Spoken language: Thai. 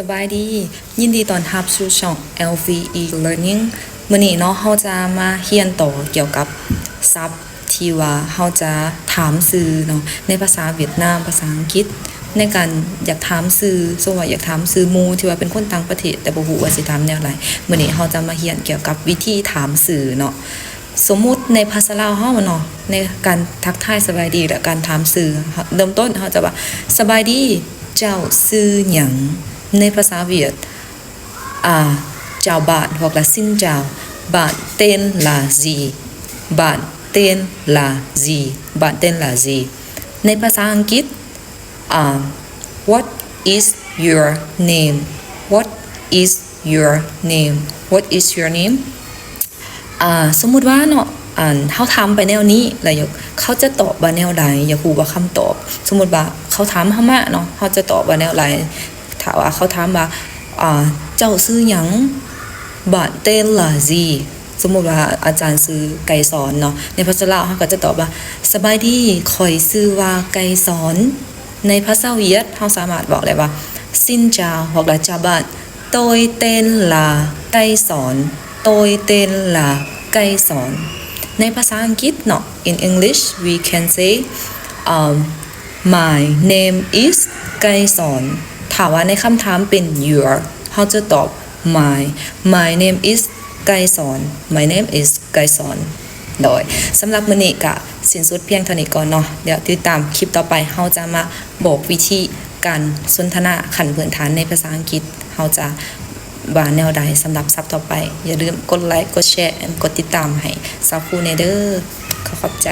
สบายดียินดีต้อนรับสู่ช่อง LVE Learning มื้อนี้เนาะเราจะมาเรียนต่อเกี่ยวกับศัพท์ที่ว่าเราจะถามชื่อเนาะในภาษาเวียดนามภาษาอังกฤษในการอยากถามชื่อสมมุติว่าอยากถามชื่อหมู่ที่ว่าเป็นคนต่างประเทศแต่บ่ฮู้ว่าสิถามแนวใดมื้อนี้เราจะมาเรียนเกี่ยวกับวิธีถามชื่อเนาะสมมุติในภาษาลาวเฮาเนาะในการทักทายสบายดีและการถามชื่อเริ่มต้นเราจะว่าสบายดีเจ้าชื่อหยังในภาษาเวียดchào bạn hoặc là xin chào bạn tên là gì bạn tên là gì bạn tên là gì ในภาษาอังกฤษwhat is your name what is your name what is your name สมมุติว่าเนาะเขาถามไปแนวนี้แล้วเขาจะตอบว่าแนวใดอยากรู้ว่าคำตอบสมมุติว่าเขาถามเฮามาเนาะเขาจะตอบว่าแนวใดถ้าว่าเขาถามว่าเจ้าชื่อหยังบ้านเต้นล่ะจีสมมุติว่าอาจารย์ชื่อไก่สอนเนาะในภาษาลาวเขาก็จะตอบว่าสบายดีข่อยชื่อว่าไก่สอนในภาษาเวียดเขาสามารถบอกได้ว่า xin chào hoặc là chào bạn tôi tên là ไก่สอน tôi tên là ไก่สอนในภาษาอังกฤษเนาะ in English we can say my name is ไก่สอนถามว่าในคำถามเป็น your เขาจะตอบ my name is ไก่สอน my name is ไก่สอนโดยสำหรับมื้อนี้ก็สิ้นสุดเพียงเท่านี้ก่อนเนาะเดี๋ยวติดตามคลิปต่อไปเราจะมาบอกวิธีการสนทนาขั้นพื้นฐานในภาษาอังกฤษเราจะว่าแนวใดสำหรับซับต่อไปอย่าลืมกดไลค์กดแชร์กดติดตามให้สาวครูเนเด้อขอบใจ